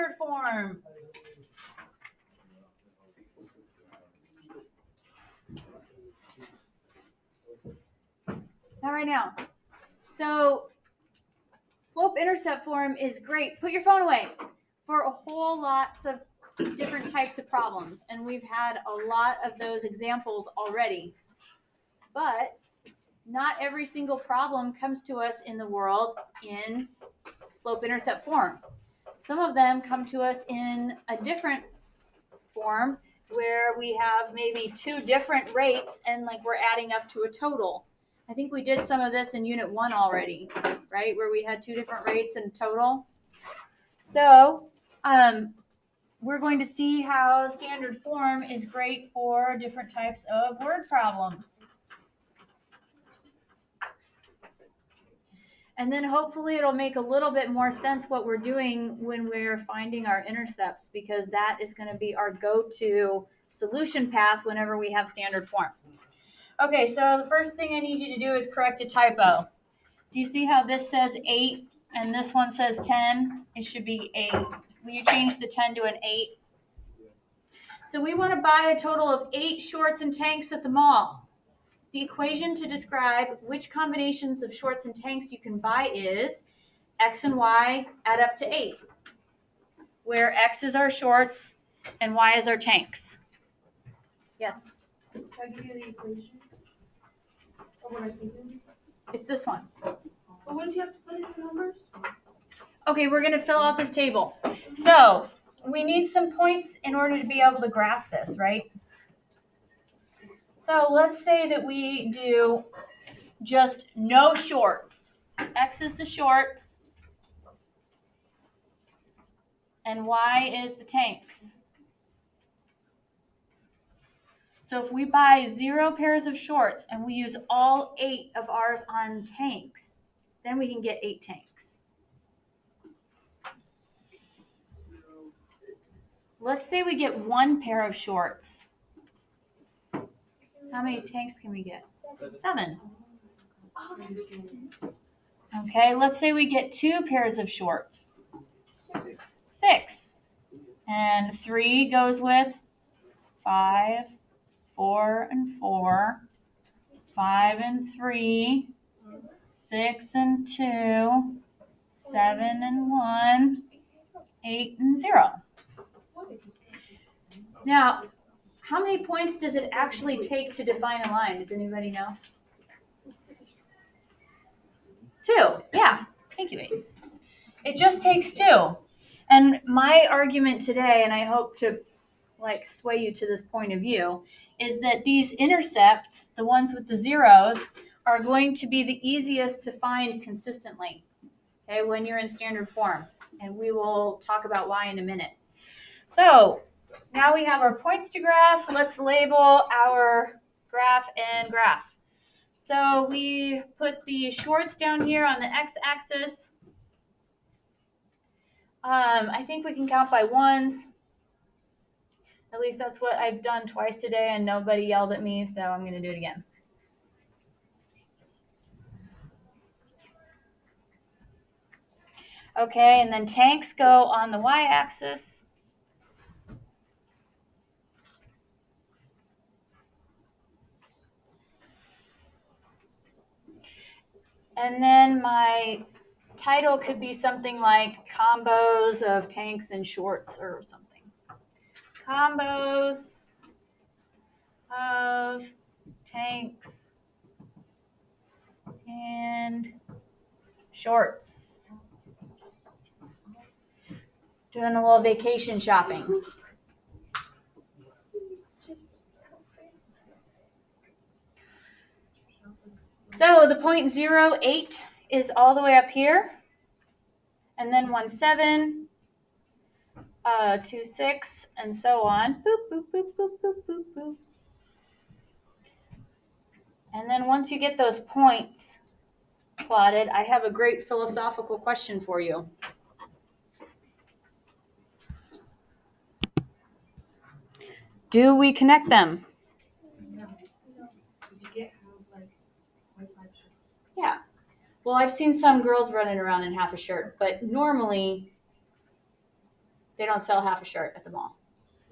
standard form. Not right now. So slope-intercept form is great. Put your phone away for a whole lots of different types of problems. And we've had a lot of those examples already. But not every single problem comes to us in the world in slope-intercept form. Some of them come to us in a different form where we have maybe two different rates and like we're adding up to a total. I think we did some of this in Unit 1 already, right? Where we had two different rates and total. So we're going to see how standard form is great for different types of word problems. And then hopefully it'll make a little bit more sense what we're doing when we're finding our intercepts, because that is going to be our go-to solution path whenever we have standard form. Okay, so the first thing I need you to do is correct a typo. Do you see how this says 8 and this one says 10? It should be 8. Will you change the 10 to an 8? So we want to buy a total of 8 shorts and tanks at the mall. The equation to describe which combinations of shorts and tanks you can buy is X and Y add up to 8, where X is our shorts and Y is our tanks. Yes? Can I give you the equation? Or what I think? It's this one. But wouldn't you have to put in the numbers? Okay, we're going to fill out this table. So we need some points in order to be able to graph this, right? So let's say that we do just no shorts. X is the shorts, and Y is the tanks. So if we buy 0 pairs of shorts and we use all 8 of ours on tanks, then we can get 8 tanks. Let's say we get 1 pair of shorts. How many tanks can we get? 7. Okay, let's say we get 2 pairs of shorts. 6. And 3 goes with 5, 4 and 4, 5 and 3, 6 and 2, 7 and 1, 8 and 0. Now, how many points does it actually take to define a line? Does anybody know? 2. Yeah. Thank you, Aiden. It just takes 2. And my argument today, and I hope to sway you to this point of view, is that these intercepts, the ones with the zeros, are going to be the easiest to find consistently, okay, when you're in standard form. And we will talk about why in a minute. So now we have our points to graph. Let's label our graph and graph. So we put the shorts down here on the x-axis. I think we can count by ones. At least that's what I've done twice today, and nobody yelled at me, so I'm going to do it again. Okay, and then tanks go on the y-axis. And then my title could be something like combos of tanks and shorts or something. Combos of tanks and shorts. Doing a little vacation shopping. So the 0.08 is all the way up here. And then 1.7, 2.6, and so on. Boop, boop, boop, boop, boop, boop, boop. And then once you get those points plotted, I have a great philosophical question for you. Do we connect them? Yeah. Well, I've seen some girls running around in half a shirt, but normally They don't sell half a shirt at the mall.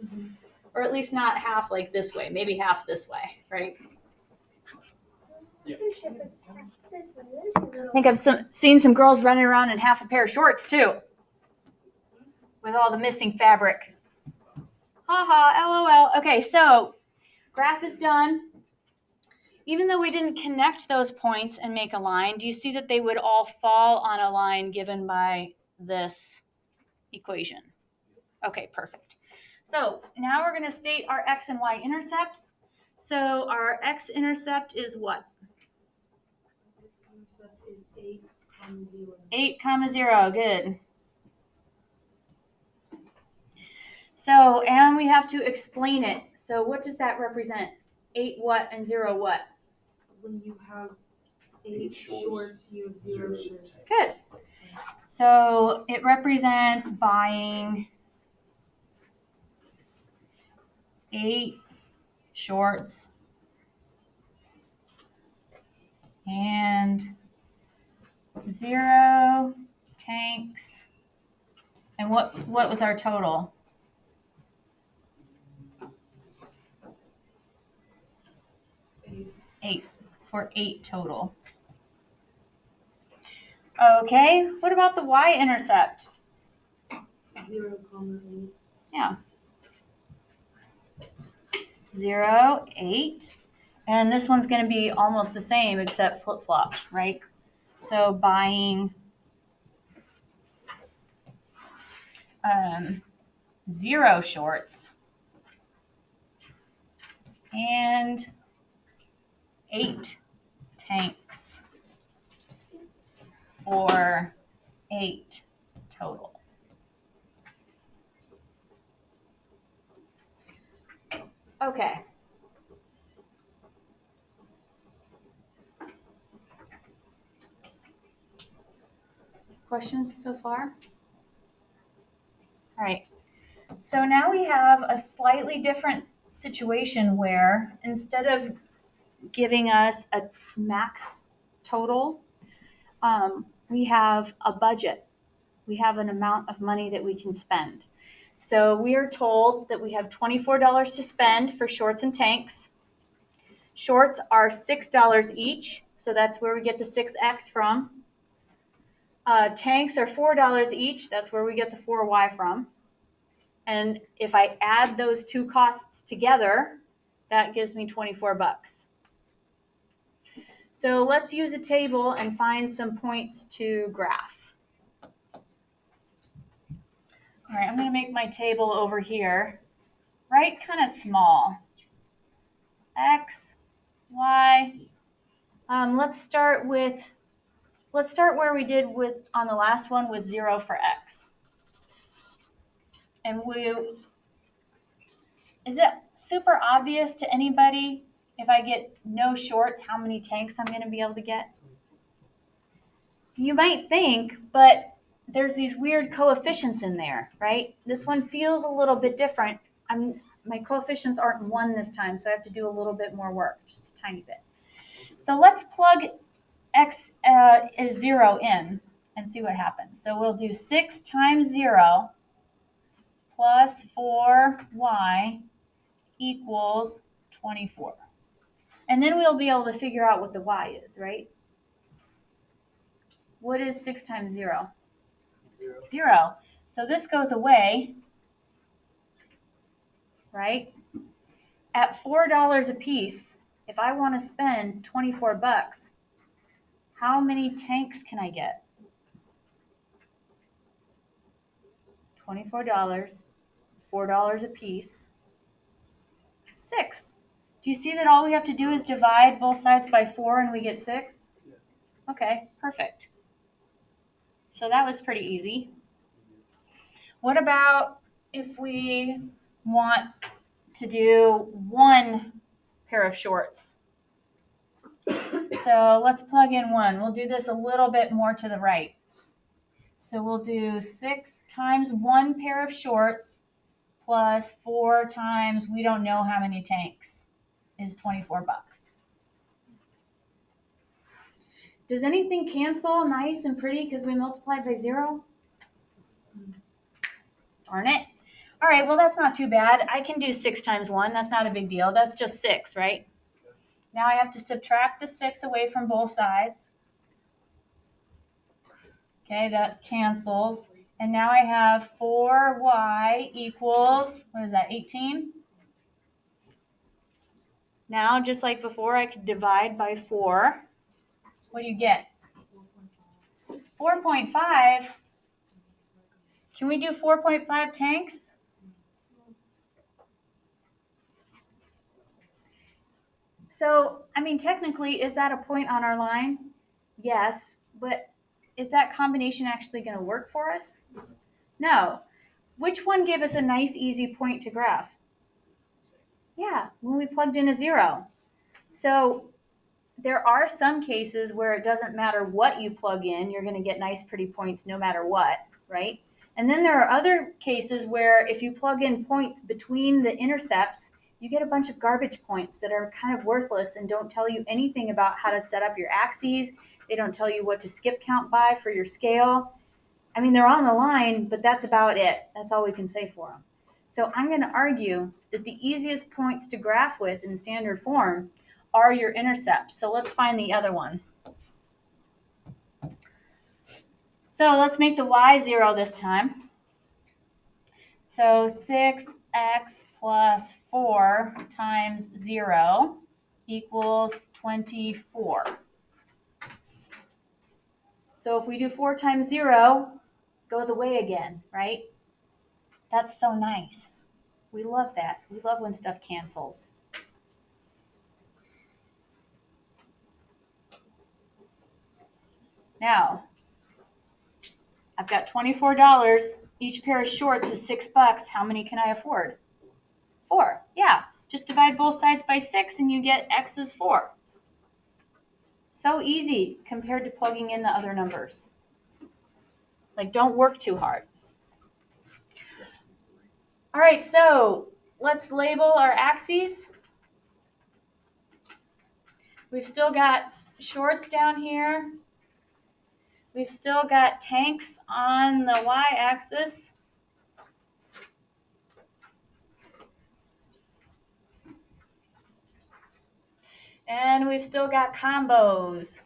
Mhm. Or at least not half like this way, maybe half this way, right? I think I've seen some girls running around in half a pair of shorts too, with all the missing fabric. Haha, LOL. Okay, so graph is done. Even though we didn't connect those points and make a line, do you see that they would all fall on a line given by this equation? Okay, perfect. So now we're going to state our x and y intercepts. So our x-intercept is what? Intercept is 8, 0. 8, 0. Good. So, and we have to explain it. So what does that represent? 8 what and 0 what? When you have 8 shorts, you have 0 shirts. Good. So it represents buying 8 shorts and 0 tanks. And what was our total? 8 for 8 total. Okay, what about the y-intercept? 0, 8. Yeah. 0, 8. And this one's going to be almost the same except flip-flopped, right? So buying 0 shorts and 8 tanks for 8 total. Okay. Questions so far? All right. So now we have a slightly different situation where instead of giving us a max total, we have a budget. We have an amount of money that we can spend. So we are told that we have $24 to spend for shorts and tanks. Shorts are $6 each, so that's where we get the 6x from. Tanks are $4 each, that's where we get the 4y from. And if I add those two costs together, that gives me 24 bucks. So let's use a table and find some points to graph. All right, I'm going to make my table over here, right, kind of small. X, Y. Let's start where we did with on the last one with 0 for X. And is it super obvious to anybody if I get no shorts how many tanks I'm going to be able to get? You might think, but there's these weird coefficients in there, right? This one feels a little bit different. My coefficients aren't 1 this time, so I have to do a little bit more work, just a tiny bit. So let's plug X is 0 in and see what happens. So we'll do 6 times 0 plus 4y equals 24. And then we'll be able to figure out what the y is, right? What is 6 times 0? 0. So this goes away, right? At $4 a piece, if I want to spend 24 bucks, how many tanks can I get? $24, $4 a piece, 6. Do you see that all we have to do is divide both sides by 4 and we get 6? Okay, perfect. So that was pretty easy. What about if we want to do 1 pair of shorts? So let's plug in 1. We'll do this a little bit more to the right. So we'll do 6 times 1 pair of shorts plus 4 times we don't know how many tanks is 24 bucks. Does anything cancel nice and pretty because we multiplied by 0? Darn it. All right, well, that's not too bad. I can do 6 times 1. That's not a big deal. That's just 6, right? Now I have to subtract the 6 away from both sides. Okay, that cancels. And now I have 4y equals, what is that, 18? Now, just like before, I could divide by 4. What do you get? 4.5. Can we do 4.5 tanks? So, I mean, technically, is that a point on our line? Yes, but is that combination actually going to work for us? No. Which one gave us a nice, easy point to graph? Yeah, when we plugged in a 0. So, there are some cases where it doesn't matter what you plug in, you're going to get nice, pretty points no matter what, right? And then there are other cases where if you plug in points between the intercepts, you get a bunch of garbage points that are kind of worthless and don't tell you anything about how to set up your axes. They don't tell you what to skip count by for your scale. I mean, they're on the line, but that's about it. That's all we can say for them. So I'm going to argue that the easiest points to graph with in standard form are your intercepts. So let's find the other one. So let's make the y 0 this time. So 6x plus 4 times 0 equals 24. So if we do 4 times 0, it goes away again, right? That's so nice. We love that. We love when stuff cancels. Now, I've got $24. Each pair of shorts is $6. How many can I afford? 4. Yeah. Just divide both sides by 6 and you get x is 4. So easy compared to plugging in the other numbers. Like, don't work too hard. All right, so let's label our axes. We've still got shorts down here. We've still got tanks on the y-axis. And we've still got combos.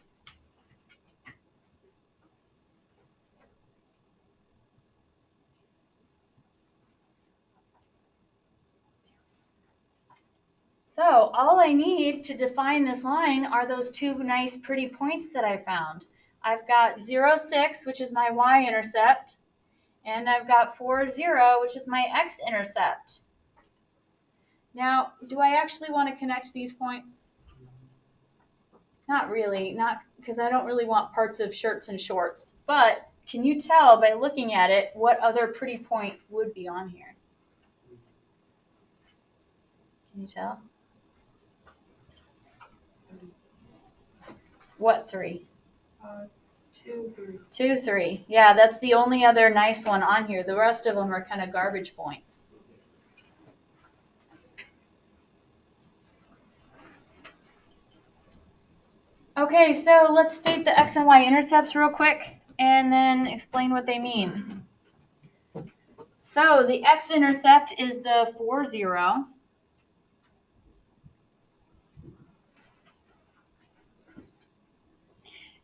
So all I need to define this line are those 2 nice pretty points that I found. I've got 0, 6, which is my y-intercept, and I've got 4, 0, which is my x-intercept. Now, do I actually want to connect these points? Not really, not because I don't really want parts of shirts and shorts. But can you tell by looking at it what other pretty point would be on here? Can you tell? What 3? 2, 3. 2, 3. Yeah, that's the only other nice one on here. The rest of them are kind of garbage points. Okay, so let's state the x and y intercepts real quick and then explain what they mean. So the x-intercept is the 4, 0.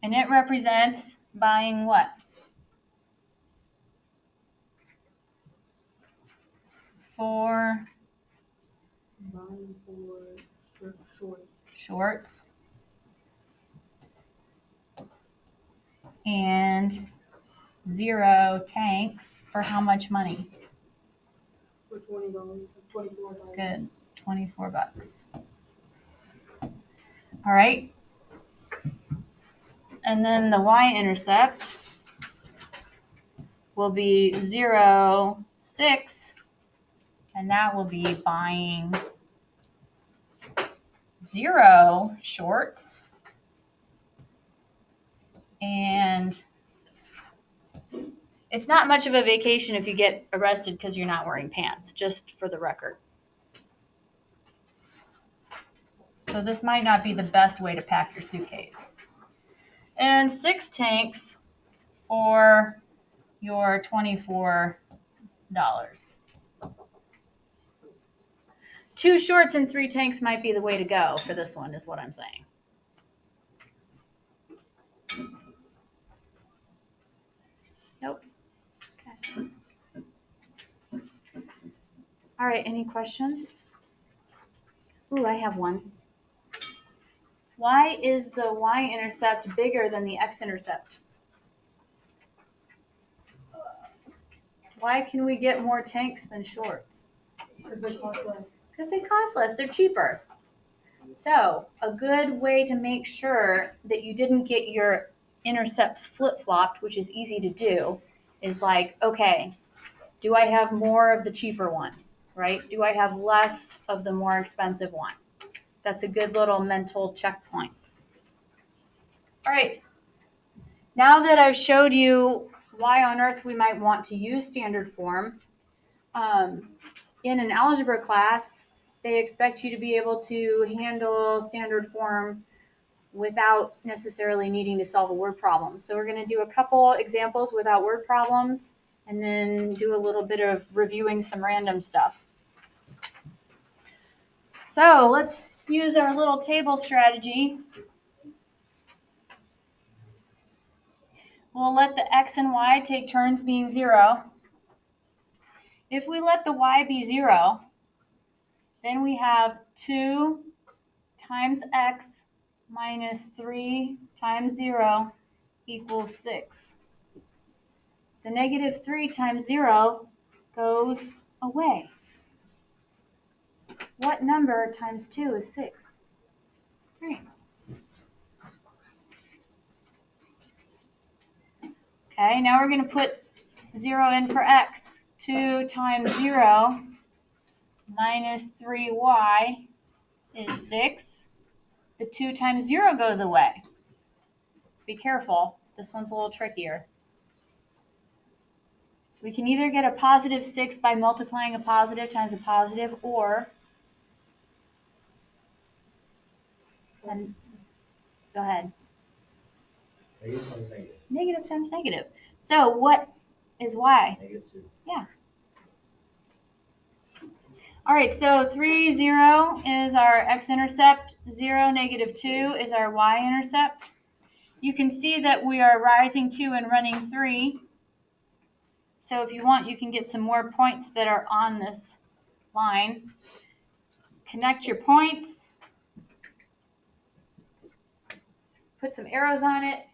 And it represents buying what? 4 Buying for shorts and 0 tanks for how much money? For $20, $24. Good, $24. All right. And then the y-intercept will be 0, 6, and that will be buying 0 shorts and it's not much of a vacation if you get arrested because you're not wearing pants, just for the record. So this might not be the best way to pack your suitcase. And 6 tanks for your $24. 2 shorts and 3 tanks might be the way to go for this one, is what I'm saying. Nope. Okay. All right, any questions? Ooh, I have one. Why is the y-intercept bigger than the x-intercept? Why can we get more tanks than shorts? Because they cost less. Because they cost less, they're cheaper. So, a good way to make sure that you didn't get your intercepts flip-flopped, which is easy to do, is like, okay, do I have more of the cheaper one, right? Do I have less of the more expensive one? That's a good little mental checkpoint. All right, now that I've showed you why on earth we might want to use standard form, in an algebra class, they expect you to be able to handle standard form without necessarily needing to solve a word problem. So we're going to do a couple examples without word problems and then do a little bit of reviewing some random stuff. So let's use our little table strategy. We'll let the x and y take turns being 0. If we let the y be 0, then we have 2 times x minus 3 times 0 equals 6. The negative 3 times 0 goes away. What number times 2 is 6? 3. Okay, now we're going to put 0 in for x. 2 times 0 minus 3y is 6. The 2 times 0 goes away. Be careful. This one's a little trickier. We can either get a positive 6 by multiplying a positive times a positive, or go ahead. Negative times negative. Negative times negative. So what is y? Negative 2. Yeah. All right, so 3, 0 is our x-intercept. 0, negative 2 is our y-intercept. You can see that we are rising 2 and running 3. So if you want, you can get some more points that are on this line. Connect your points. Put some arrows on it.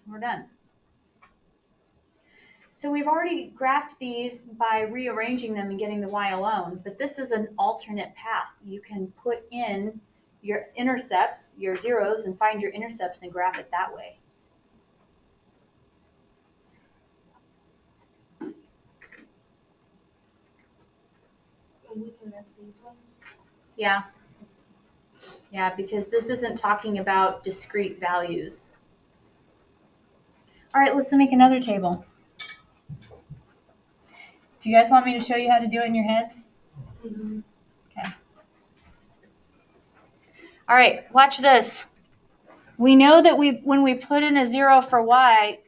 We're done. So we've already graphed these by rearranging them and getting the y alone, but this is an alternate path. You can put in your intercepts, your zeros, and find your intercepts and graph it that way. And we connect these ones. Yeah. Yeah, because this isn't talking about discrete values. All right, let's make another table. Do you guys want me to show you how to do it in your heads? Mm-hmm. Okay. All right, watch this. We know that when we put in a 0 for y,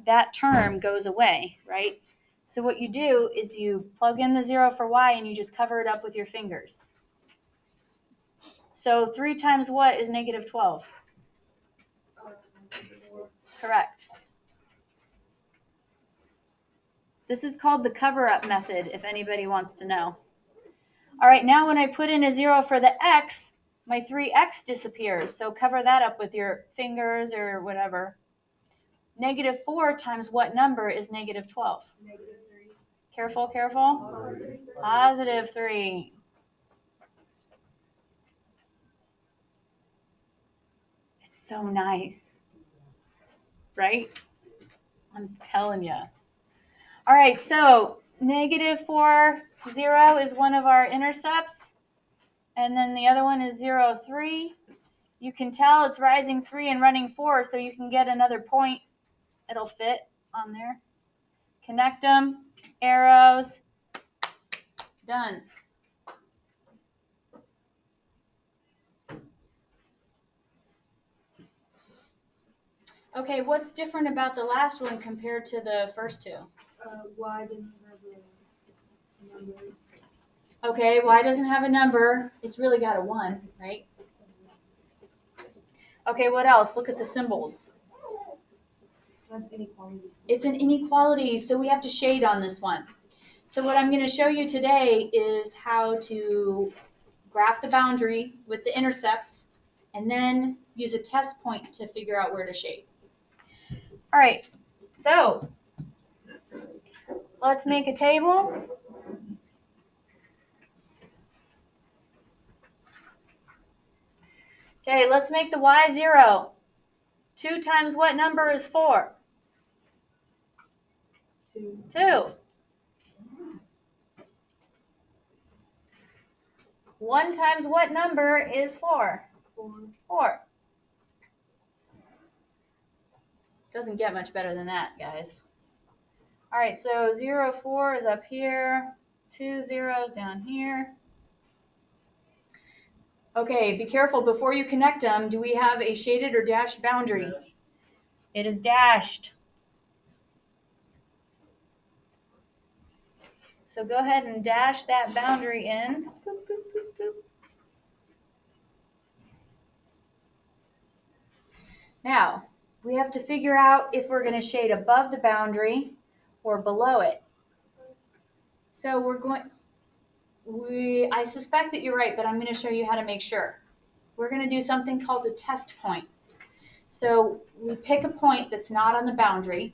that term goes away, right? So what you do is you plug in the 0 for y and you just cover it up with your fingers. So 3 times what is negative 12? Correct. This is called the cover-up method, if anybody wants to know. All right, now when I put in a 0 for the x, my 3x disappears. So cover that up with your fingers or whatever. Negative 4 times what number is negative 12? Negative 3. Careful, careful. Positive 3. It's so nice, right? I'm telling you. All right, so negative 4, 0 is one of our intercepts. And then the other one is 0, 3. You can tell it's rising 3 and running 4, so you can get another point. It'll fit on there. Connect them, arrows, done. Okay, what's different about the last one compared to the first two? Y didn't have a number. Okay, y doesn't have a number. It's really got a 1, right? Okay, what else? Look at the symbols. That's inequality. It's an inequality, so we have to shade on this one. So what I'm going to show you today is how to graph the boundary with the intercepts and then use a test point to figure out where to shade. All right, so let's make a table. Okay, let's make the y 0. 2 times what number is 4? 2. 2. 1 times what number is 4? 4. 4. Doesn't get much better than that, guys. All right, so 0, 4 is up here. 2 zeros down here. Okay, be careful before you connect them. Do we have a shaded or dashed boundary? Dash. It is dashed. So go ahead and dash that boundary in. Boop, boop, boop, boop. Now, we have to figure out if we're going to shade above the boundary or below it. So I suspect that you're right, but I'm going to show you how to make sure. We're going to do something called a test point. So we pick a point that's not on the boundary,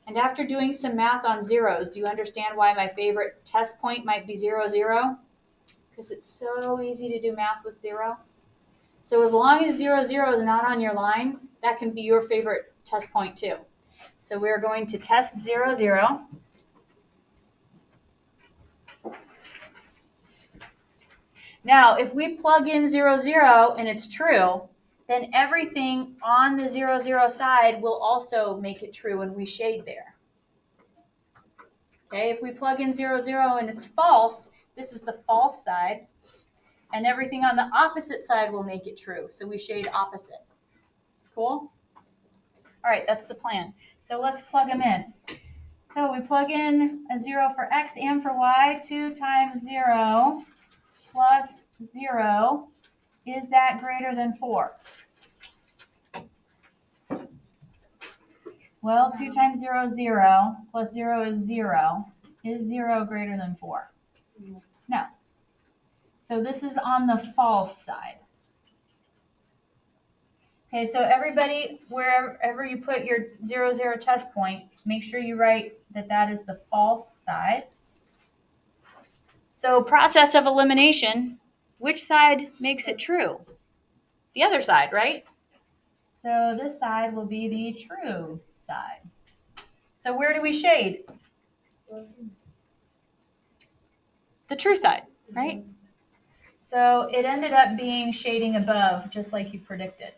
and after doing some math on zeros, do you understand why my favorite test point might be 0, 0? Because it's so easy to do math with 0. So as long as 0, 0 is not on your line, that can be your favorite test point too. So we're going to test 0, 0. Now, if we plug in 0, 0 and it's true, then everything on the 0, 0 side will also make it true when we shade there. Okay, if we plug in 0, 0 and it's false, this is the false side, and everything on the opposite side will make it true, so we shade opposite. Cool? All right, that's the plan. So let's plug them in. So we plug in a 0 for x and for y. 2 times 0 plus 0. Is that greater than 4? Well, 2 times 0 is 0, plus 0 is 0. Is 0 greater than 4? No. So this is on the false side. Okay, so everybody, wherever you put your 0, 0 test point, make sure you write that that is the false side. So process of elimination, which side makes it true? The other side, right? So this side will be the true side. So where do we shade? The true side, right? So it ended up being shading above, just like you predicted.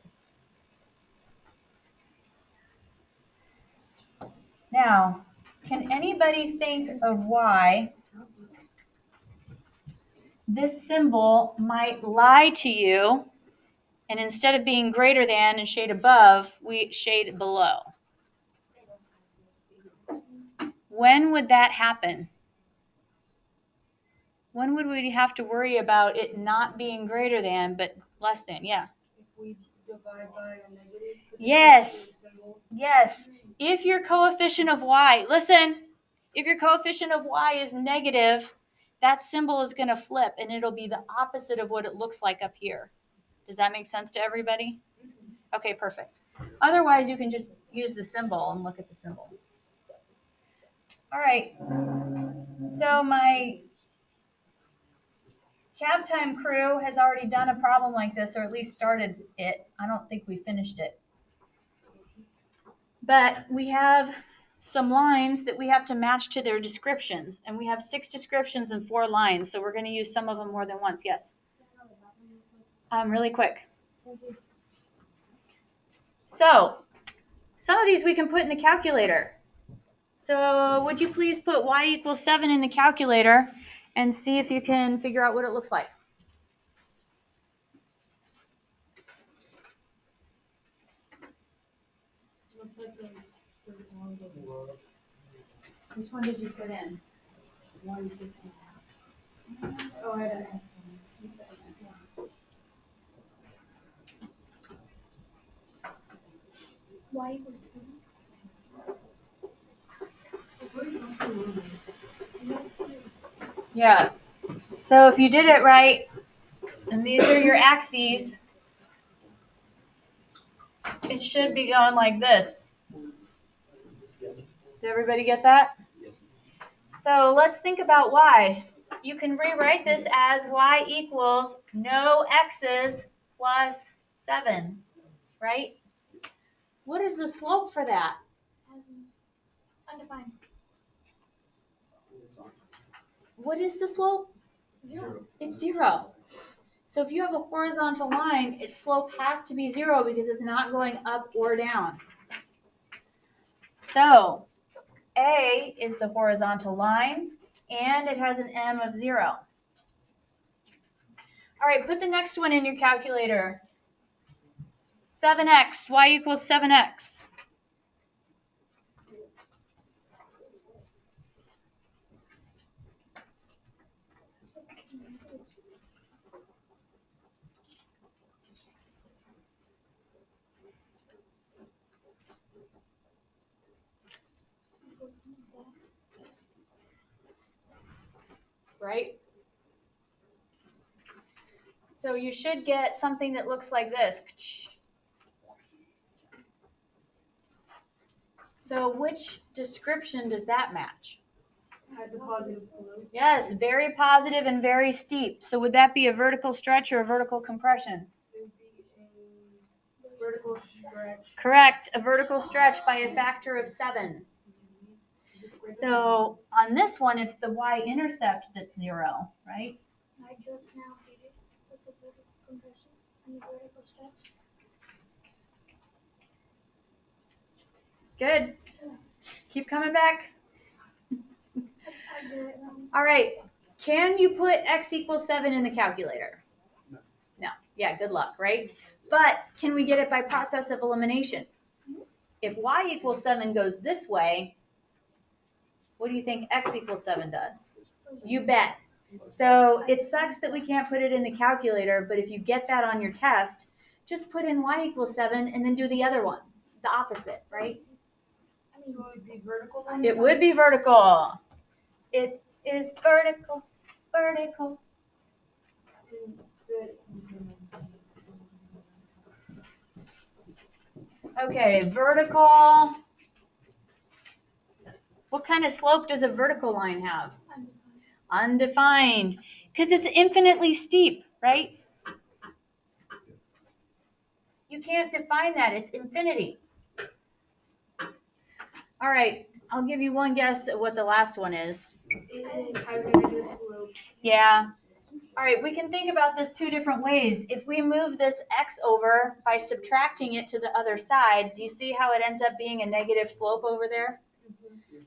Now, can anybody think of why this symbol might lie to you, and instead of being greater than and shade above, we shade below? When would that happen? When would we have to worry about it not being greater than, but less than? Yeah. If we divide by a negative. Yes. Yes. If your coefficient of y, listen, if your coefficient of y is negative, that symbol is going to flip and it'll be the opposite of what it looks like up here. Does that make sense to everybody? Okay, perfect. Otherwise, you can just use the symbol and look at the symbol. All right. So my Cab Time crew has already done a problem like this, or at least started it. I don't think we finished it. But we have some lines that we have to match to their descriptions, and we have 6 descriptions and 4 lines, so we're going to use some of them more than once. Yes? Really quick. So, some of these we can put in the calculator. So, would you please put y equals 7 in the calculator and see if you can figure out what it looks like? Looks like a triangle. Which one did you put in? 150. Oh, I don't know. Y equals 7. Yeah. So if you did it right, and these are your axes, it should be going like this. Did everybody get that? So let's think about y. You can rewrite this as y equals no x's plus 7, right? What is the slope for that? Undefined. What is the slope? 0. It's 0. So if you have a horizontal line, its slope has to be 0 because it's not going up or down. So A is the horizontal line, and it has an m of 0. All right, put the next one in your calculator. 7x, y equals 7x. Right? So you should get something that looks like this. So which description does that match? Has a positive slope. Yes, very positive and very steep. So would that be a vertical stretch or a vertical compression? It would be a vertical stretch. Correct, a vertical stretch by a factor of 7. So on this one, it's the y-intercept that's 0, right? I just now did it with the vertical compression and the vertical stretch. Good. So Keep coming back. I did it wrong. All right. Can you put x equals 7 in the calculator? No. Yeah, good luck, right? But can we get it by process of elimination? If y equals 7 goes this way, what do you think x equals 7 does? You bet. So it sucks that we can't put it in the calculator, but if you get that on your test, just put in y equals 7 and then do the other one, the opposite, right? So it would be vertical then? It would be vertical. It is vertical, vertical. Okay, vertical. What kind of slope does a vertical line have? Undefined. Because it's infinitely steep, right? You can't define that. It's infinity. All right, I'll give you one guess at what the last one is. It has a negative slope. Yeah. All right, we can think about this two different ways. If we move this x over by subtracting it to the other side, do you see how it ends up being a negative slope over there?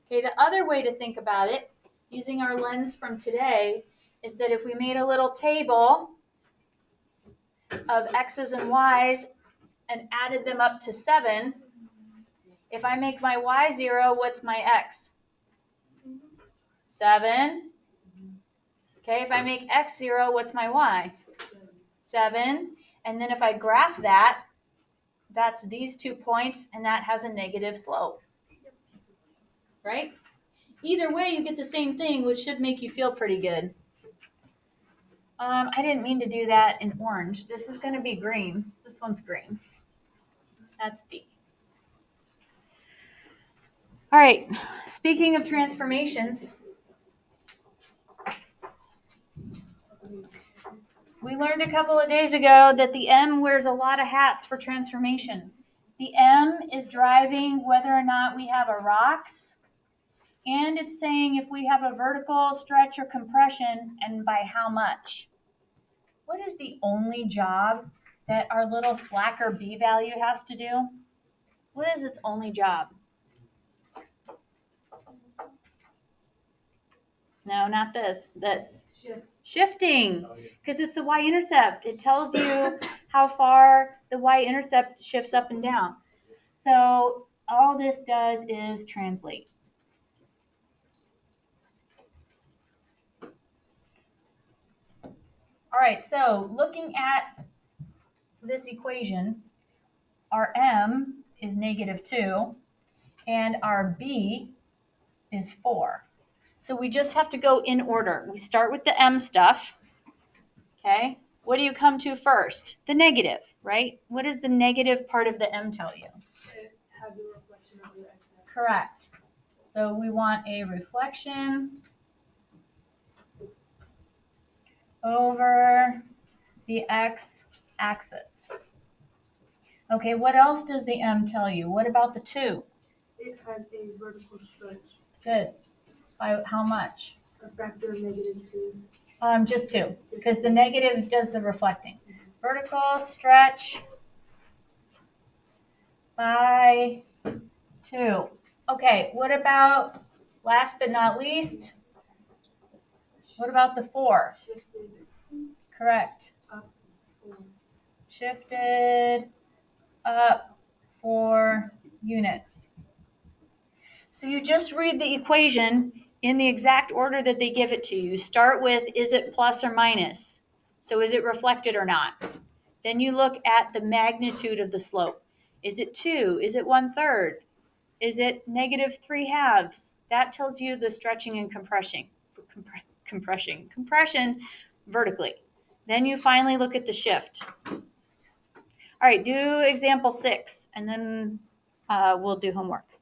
Okay, the other way to think about it, using our lens from today, is that if we made a little table of x's and y's and added them up to 7, if I make my y 0, what's my x? 7. Okay, if I make x 0, what's my y? 7. And then if I graph that, that's these 2 points, and that has a negative slope. Right? Either way, you get the same thing, which should make you feel pretty good. I didn't mean to do that in orange. This is going to be green. This one's green. That's D. All right, speaking of transformations, we learned a couple of days ago that the M wears a lot of hats for transformations. The M is driving whether or not we have a rhox, and it's saying if we have a vertical stretch or compression and by how much. What is the only job that our little slacker B value has to do? What is its only job? No, not this. This. Shifting, because it's the y-intercept. It tells you how far the y-intercept shifts up and down. So all this does is translate. right, so looking at this equation, our m is -2 and our b is 4. So we just have to go in order. We start with the m stuff. Okay, what do you come to first? The negative, right? What does the negative part of the m tell you? It has a reflection of your x-axis. Correct. So we want a reflection over the x-axis. Okay, what else does the m tell you? What about the 2? It has a vertical stretch, Good. By how much? a factor of -2. Just 2, because the negative does the reflecting. Vertical stretch by 2. Okay, what about, last but not least, what about the 4? Shifted Correct. up 4. Shifted up 4 units. So you just read the equation in the exact order that they give it to you. Start with, is it plus or minus? So is it reflected or not? Then you look at the magnitude of the slope. Is it 2? Is it 1/3? Is it -3/2? That tells you the stretching and compression vertically. Then you finally look at the shift. All right, do example 6, and then we'll do homework.